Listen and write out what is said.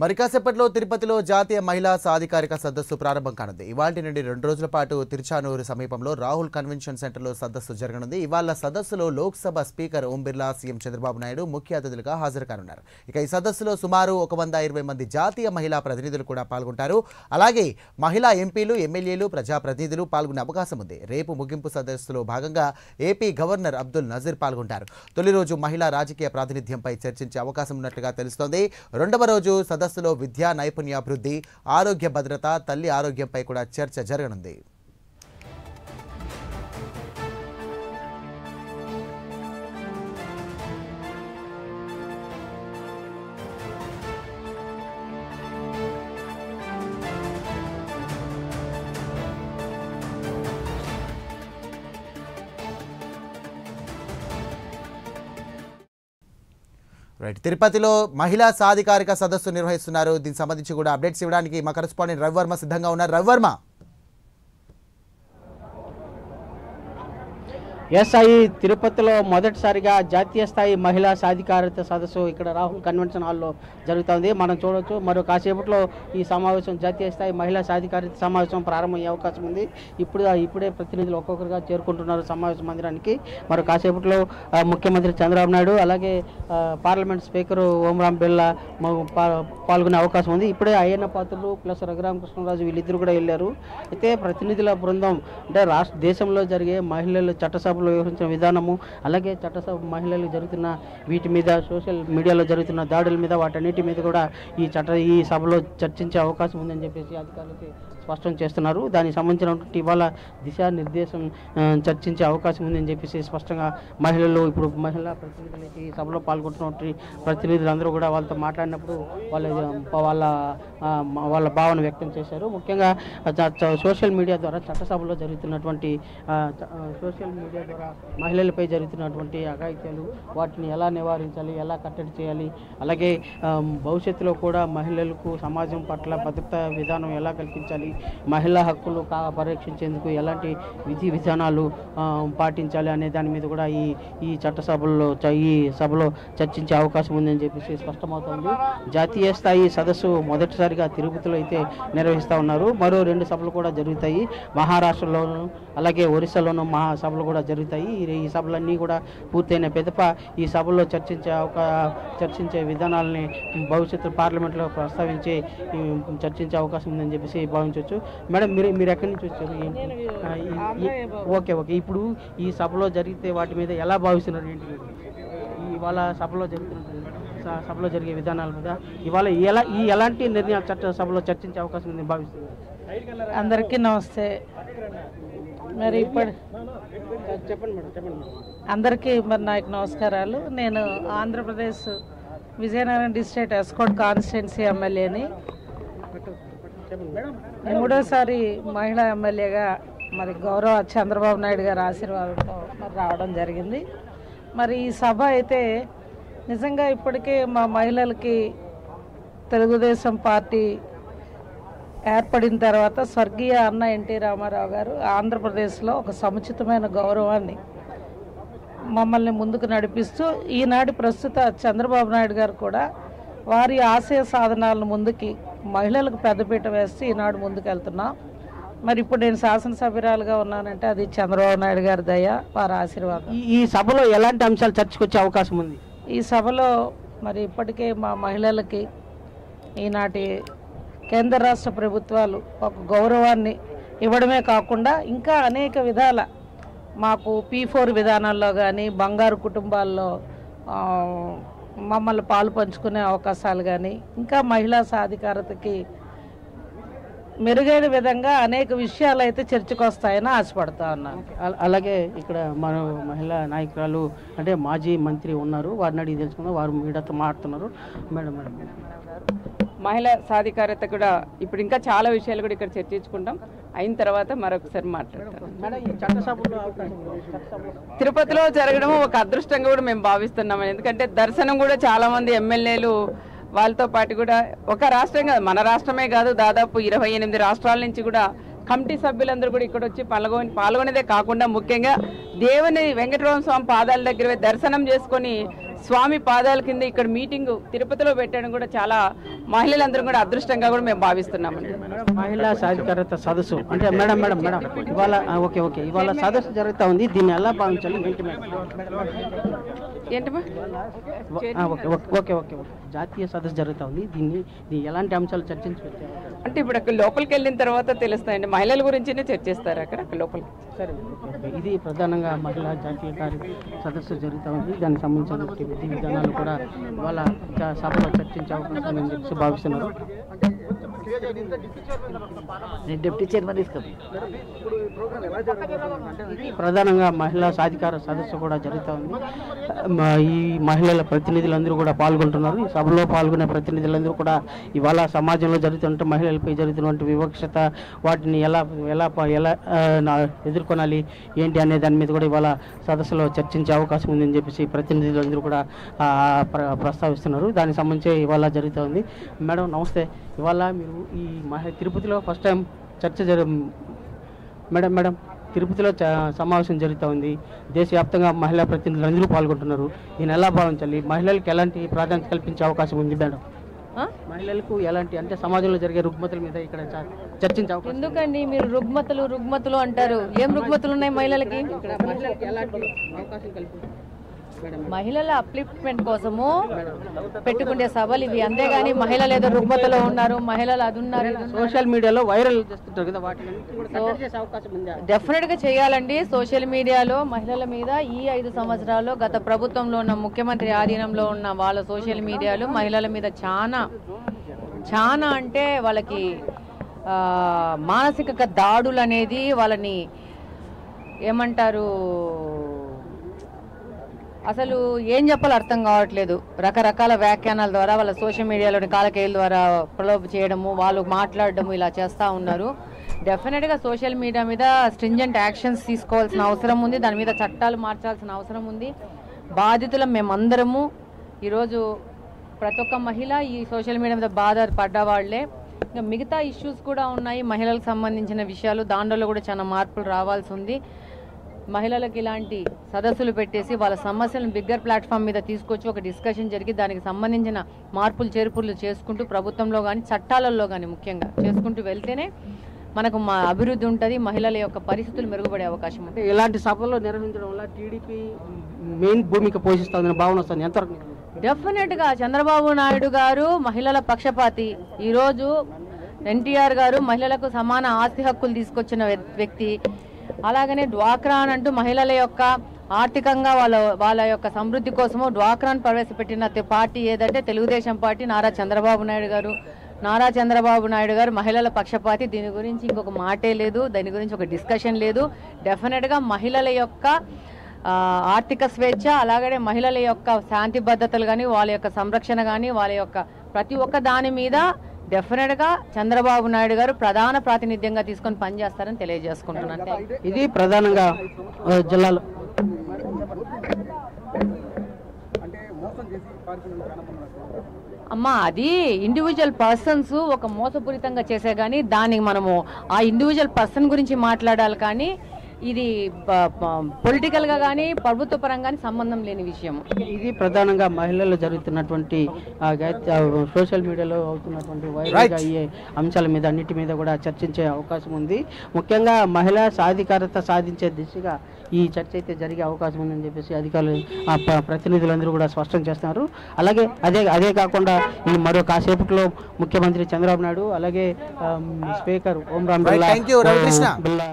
మరి కాసేపట్లో తిరుపతిలో జాతీయ మహిళా సాధికారిక సదస్సు ప్రారంభం కానుంది. ఇవాల్టి నుండి 2 రోజుల పాటు తిరుచానూరు సమీపంలో రాహుల్ కన్వెన్షన్ సెంటర్లో సదస్సు జరగనుంది. ఇవాళ సదస్సులో లోక్సభ స్పీకర్ ఓం బిర్లా, సీఎం చంద్రబాబు నాయుడు ముఖ్య అతిథులుగా హాజరు కానున్నారు. ఇక ఈ సదస్సులో సుమారు 120 మంది జాతీయ మహిళా ప్రతినిధులు కూడా పాల్గొంటారు. అలాగే మహిళా ఎంపీలు, ఎమ్మెల్యేలు, ప్రజాప్రతినిధులు పాల్గొనే అవకాశం ఉంది. రేపు ముగింపు సదస్సులో భాగంగా ఏపీ గవర్నర్ అబ్దుల్ నజీర్ పాల్గొంటారు. తొలి రోజు మహిళా రాజకీయ ప్రాతినిధ్యంపై చర్చించే అవకాశం ఉన్నట్లుగా తెలుస్తోంది. రెండవ రోజు సదస్సులో విద్యా నైపుణ్యాభివృద్ధి, ఆరోగ్య భద్రత, తల్లి ఆరోగ్యంపై కూడా చర్చ జరగనుంది. తిరుపతిలో మహిళా సాధికారిక సదస్సు నిర్వహిస్తున్నారు. దీనికి సంబంధించి కూడా అప్డేట్స్ ఇవ్వడానికి మా కరెస్పాండెంట్ రవివర్మ సిద్ధంగా ఉన్నారు. రవివర్మ, ఎస్ఐ తిరుపతిలో మొదటిసారిగా జాతీయ స్థాయి మహిళా సాధికారత సదస్సు ఇక్కడ రాహుల్ కన్వెన్షన్ హాల్లో జరుగుతుంది. మనం చూడవచ్చు. మరో కాసేపట్లో ఈ సమావేశం, జాతీయ స్థాయి మహిళా సాధికారత సమావేశం ప్రారంభమయ్యే అవకాశం ఉంది. ఇప్పుడే ప్రతినిధులు ఒక్కొక్కరుగా చేరుకుంటున్నారు సమావేశ మందిరానికి. మరో కాసేపట్లో ముఖ్యమంత్రి చంద్రబాబు నాయుడు, అలాగే పార్లమెంట్ స్పీకర్ ఓం బిర్లా పాల్గొనే అవకాశం ఉంది. ఇప్పుడే అయ్యన్న పాత్రులు ప్లస్ రఘురామకృష్ణరాజు వీళ్ళిద్దరు కూడా వెళ్ళారు. అయితే ప్రతినిధుల బృందం అంటే దేశంలో జరిగే మహిళలు చట్టసభ వ్యవహరించిన విధానము, అలాగే చట్టసభ మహిళలు జరుగుతున్న వీటి మీద, సోషల్ మీడియాలో జరుగుతున్న దాడుల మీద, వాటన్నిటి మీద కూడా ఈ సభలో చర్చించే అవకాశం ఉందని చెప్పేసి అధికారులకి స్పష్టం చేస్తున్నారు. దానికి సంబంధించినటువంటి ఇవాళ దిశానిర్దేశం చర్చించే అవకాశం ఉందని చెప్పేసి స్పష్టంగా ఇప్పుడు మహిళా ప్రతినిధులకి ఈ సభలో పాల్గొంటున్నటువంటి ప్రతినిధులందరూ కూడా వాళ్ళతో మాట్లాడినప్పుడు వాళ్ళ భావన వ్యక్తం చేశారు. ముఖ్యంగా సోషల్ మీడియా ద్వారా చట్టసభలో జరుగుతున్నటువంటి సోషల్ మీడియా ద్వారా మహిళలపై జరుగుతున్నటువంటి అఘాయిత్యాలు, వాటిని ఎలా నివారించాలి, ఎలా కట్టడి చేయాలి, అలాగే భవిష్యత్తులో కూడా మహిళలకు సమాజం పట్ల భద్రతా విధానం ఎలా కల్పించాలి, మహిళా హక్కులు పరిరక్షించేందుకు ఎలాంటి విధి విధానాలు పాటించాలి అనే దాని మీద కూడా ఈ సభలో చర్చించే అవకాశం ఉందని చెప్పేసి స్పష్టమవుతోంది. జాతీయ స్థాయి సదస్సు మొదటిసారిగా తిరుపతిలో అయితే నిర్వహిస్తూ ఉన్నారు. మరో 2 సభలు కూడా జరుగుతాయి. మహారాష్ట్రలోను అలాగే ఒరిస్సాలోను సభలు కూడా జరుగుతాయి. ఈ సభలన్నీ కూడా పూర్తయిన పిదప ఈ సభల్లో చర్చించే విధానాలని భవిష్యత్తు పార్లమెంట్లో చర్చించే అవకాశం ఉందని చెప్పేసి భావించవచ్చు. మేడం, మీరు ఎక్కడి నుంచి వచ్చారు? ఓకే. ఇప్పుడు ఈ సభలో జరిగితే వాటి మీద ఎలా భావిస్తున్నారు? ఏంటి ఇవాళ సభలో జరిగే విధానాల మీద ఇవాళ ఎలాంటి నిర్ణయాలు చట్టసభలో చర్చించే అవకాశం ఉందని భావిస్తున్నారు? అందరికీ నమస్తే. మరి చెప్పండి మేడం. అందరికీ నాకు నమస్కారాలు. నేను ఆంధ్రప్రదేశ్ విజయనగరం డిస్ట్రిక్ట్ ఎస్కోట్ కాన్స్టిట్యున్సీ ఎమ్మెల్యేని. 3వ మహిళా ఎమ్మెల్యేగా మరి గౌరవ చంద్రబాబు నాయుడు గారి ఆశీర్వాదంతో రావడం జరిగింది. మరి ఈ సభ అయితే నిజంగా ఇప్పటికే మా మహిళలకి తెలుగుదేశం పార్టీ ఏర్పడిన తర్వాత స్వర్గీయ అన్న ఎన్టీ రామారావు గారు ఆంధ్రప్రదేశ్లో ఒక సముచితమైన గౌరవాన్ని మమ్మల్ని ముందుకు నడిపిస్తూ, ఈనాటి ప్రస్తుత చంద్రబాబు నాయుడు గారు కూడా వారి ఆశయ సాధనాలను ముందుకి మహిళలకు పెద్దపీట వేస్తూ ఈనాడు ముందుకు వెళ్తున్నాం. మరి ఇప్పుడు నేను శాసనసభ్యురాలుగా ఉన్నానంటే అది చంద్రబాబు నాయుడు గారి దయ, వారి ఆశీర్వాదం. ఈ సభలో ఎలాంటి అంశాలు చర్చకొచ్చే అవకాశం ఉంది? ఈ సభలో మరి ఇప్పటికే మా మహిళలకి ఈనాటి కేంద్ర రాష్ట్ర ప్రభుత్వాలు ఒక గౌరవాన్ని ఇవ్వడమే కాకుండా ఇంకా అనేక విధాల మాకు P4 విధానాల్లో కానీ, బంగారు కుటుంబాల్లో మమ్మల్ని పాలు పంచుకునే అవకాశాలు కానీ, ఇంకా మహిళా సాధికారతకి మెరుగైన విధంగా అనేక విషయాలు అయితే చర్చకు వస్తాయని ఆశపడతా ఉన్నాను. అలాగే ఇక్కడ మన మహిళా నాయకురాలు అంటే మాజీ మంత్రి ఉన్నారు, వారిని అడిగి తెలుసుకుందాం. వారు మీడియాతో మాట్లాడుతున్నారు. మేడం, మహిళా సాధికారత కూడా ఇప్పుడు ఇంకా చాలా విషయాలు కూడా ఇక్కడ చర్చించుకుంటాం. అయిన తర్వాత మరొకసారి మాట్లాడతాం. తిరుపతిలో జరగడం ఒక అదృష్టంగా కూడా మేము భావిస్తున్నాం. ఎందుకంటే దర్శనం కూడా చాలా మంది ఎమ్మెల్యేలు వాళ్ళతో పాటు కూడా ఒక రాష్ట్రం కాదు, మన రాష్ట్రమే కాదు, దాదాపు 28 రాష్ట్రాల నుంచి కూడా కమిటీ సభ్యులందరూ కూడా ఇక్కడ వచ్చి పాల్గొనేదే కాకుండా ముఖ్యంగా దేవుని వెంకటరమణ స్వామి పాదాల దగ్గర దర్శనం చేసుకొని స్వామి పాదాల కింద ఇక్కడ మీటింగ్ తిరుపతిలో పెట్టడం కూడా చాలా మహిళలందరూ కూడా అదృష్టంగా కూడా మేము భావిస్తున్నామండి. మహిళా సాధికారత సదస్సు అంటే మేడం ఇవాళ ఓకే ఇవాళ సదస్సు జరుగుతూ ఉంది, దీన్ని ఎలా భావించాలి ఏంటి మేడం? ఏంటమ్మా? ఓకే జాతీయ సదస్సు జరుగుతూ ఉంది, దీన్ని ఎలాంటి అంశాలు చర్చించవచ్చు అంటే ఇప్పుడు అక్కడ లోపలికి వెళ్ళిన తర్వాత తెలుస్తాయండి, మహిళల గురించినే చర్చిస్తారు అక్కడ లోపలికి. సరే ఇది ప్రధానంగా మహిళా జాతీయ సదస్సు జరుగుతూ ఉంది, దానికి సంబంధించిన విధి విధానాలు కూడా వాళ్ళ సభలో చర్చించే అవకాశం ఉందని చెప్పి భావిస్తున్నారు. డిప్యూటీ చైర్మన్ ప్రధానంగా మహిళా సాధికార సదస్సు కూడా జరుగుతూ ఉంది. ఈ మహిళల ప్రతినిధులందరూ కూడా పాల్గొంటున్నారు. ఈ సభలో పాల్గొనే ప్రతినిధులందరూ కూడా ఇవాళ సమాజంలో జరుగుతున్న మహిళలపై జరుగుతున్నటువంటి వివక్షత, వాటిని ఎలా ఎదుర్కొనాలి ఏంటి అనే దాని మీద కూడా ఇవాళ సదస్సులో చర్చించే అవకాశం ఉందని చెప్పేసి ప్రతినిధులందరూ కూడా ప్రస్తావిస్తున్నారు. దానికి సంబంధించి ఇవాళ జరుగుతూ ఉంది. మేడం నమస్తే, ఇవాళ మీరు ఈ తిరుపతిలో ఫస్ట్ టైం చర్చ మేడం తిరుపతిలో సమావేశం జరుగుతూ ఉంది. దేశవ్యాప్తంగా మహిళా ప్రతినిధులు అందరూ పాల్గొంటున్నారు. దీన్ని ఎలా భావించాలి? మహిళలకు ఎలాంటి ప్రాధాన్యత కల్పించే అవకాశం ఉంది మేడం? మహిళలకు ఎలాంటి అంటే సమాజంలో జరిగే రుగ్మతల మీద ఇక్కడ చర్చించే అవకాశం? ఎందుకండి మీరు రుగ్మతలు అంటారు? ఏం రుగ్మతలు ఉన్నాయి మహిళలకి? మహిళల అప్లిఫ్ట్మెంట్ కోసము పెట్టుకునే సభలు ఇవి, అంతేగాని మహిళలు ఏదో రుగ్మతలో ఉన్నారు, మహిళలు అది ఉన్నారు. సోషల్ మీడియాలో వైరల్ చేస్తుంటారు కదా, డెఫినెట్ గా చేయాలండి. సోషల్ మీడియాలో మహిళల మీద ఈ 5 సంవత్సరాల్లో గత ప్రభుత్వంలో ఉన్న ముఖ్యమంత్రి ఆధీనంలో ఉన్న వాళ్ళ సోషల్ మీడియాలో మహిళల మీద చాలా అంటే వాళ్ళకి మానసిక దాడులు అనేది, వాళ్ళని ఏమంటారు అసలు ఏం చెప్పాలో అర్థం కావట్లేదు. రకరకాల వ్యాఖ్యానాల ద్వారా వాళ్ళ సోషల్ మీడియాలోని కాలకేయుల ద్వారా ప్రలోభ చేయడము, వాళ్ళు మాట్లాడడము ఇలా చేస్తూ ఉన్నారు. డెఫినెట్గా సోషల్ మీడియా మీద స్ట్రింజెంట్ యాక్షన్స్ తీసుకోవాల్సిన అవసరం ఉంది, దాని మీద చట్టాలు మార్చాల్సిన అవసరం ఉంది. బాధితులం మేమందరము. ఈరోజు ప్రతి ఒక్క మహిళ ఈ సోషల్ మీడియా మీద బాధపడ్డవాళ్లే. ఇంకా మిగతా ఇష్యూస్ కూడా ఉన్నాయి మహిళలకు సంబంధించిన విషయాలు, దాంట్లో కూడా చాలా మార్పులు రావాల్సి ఉంది. మహిళలకు ఇలాంటి సదస్సులు పెట్టేసి వాళ్ళ సమస్యలను బిగ్గర్ ప్లాట్ఫామ్ మీద తీసుకొచ్చి ఒక డిస్కషన్ జరిగి దానికి సంబంధించిన మార్పులు చేర్పులు చేసుకుంటూ ప్రభుత్వంలో కానీ చట్టాలలో కానీ ముఖ్యంగా చేసుకుంటూ వెళ్తేనే మనకు అభివృద్ధి ఉంటుంది, మహిళల యొక్క పరిస్థితులు మెరుగుపడే అవకాశం ఉంటుంది. ఇలాంటి సభలో నిర్వహించడం వల్ల టీడీపీ మెయిన్ భూమిక పోషిస్తుందని భావన వస్తుంది. ఎంతవరకు? డెఫినెట్గా చంద్రబాబు నాయుడు గారు మహిళల పక్షపాతి. ఈరోజు ఎన్టీఆర్ గారు మహిళలకు సమాన ఆస్తి హక్కులు తీసుకొచ్చిన వ్యక్తి. అలాగనే డ్వాక్రా అంటూ మహిళల యొక్క ఆర్థికంగా వాళ్ళ యొక్క సమృద్ధి కోసము డ్వాక్రాను ప్రవేశపెట్టిన పార్టీ ఏదంటే తెలుగుదేశం పార్టీ. నారా చంద్రబాబు నాయుడు గారు మహిళల పక్షపాతి. దీని గురించి ఇంకొక మాటే లేదు, దాని గురించి ఒక డిస్కషన్ లేదు. డెఫినెట్గా మహిళల యొక్క ఆర్థిక స్వేచ్ఛ, అలాగనే మహిళల యొక్క శాంతి భద్రతలు కానీ, వాళ్ళ యొక్క సంరక్షణ కానీ, వాళ్ళ యొక్క ప్రతి ఒక్క దాని మీద డెఫినెట్గా చంద్రబాబు నాయుడు గారు ప్రధాన ప్రాతినిధ్యంగా తీసుకొని పనిచేస్తారని తెలియజేసుకుంటున్నాను. ఇది ప్రధానంగా జిల్లాలో అమ్మా అది ఇండివిజువల్ పర్సన్స్ ఒక మోసపూరితంగా చేసే కానీ దానికి మనము ఆ ఇండివిజువల్ పర్సన్ గురించి మాట్లాడాలి, కానీ ఇది పొలిటికల్గా కానీ ప్రభుత్వ పరంగా సంబంధం లేని విషయం. ఇది ప్రధానంగా మహిళల్లో జరుగుతున్నటువంటి సోషల్ మీడియాలో అవుతున్నటువంటి వైరల్గా అయ్యే అంశాల మీద అన్నిటి మీద కూడా చర్చించే అవకాశం ఉంది. ముఖ్యంగా మహిళా సాధికారత సాధించే దిశగా ఈ చర్చ అయితే జరిగే అవకాశం ఉందని చెప్పేసి అధికారులు ప్రతినిధులందరూ కూడా స్పష్టం చేస్తున్నారు. అలాగే అదే కాకుండా ఈ మరో కాసేపట్లో ముఖ్యమంత్రి చంద్రబాబు నాయుడు, అలాగే స్పీకర్ ఓం రామ్ బిర్లా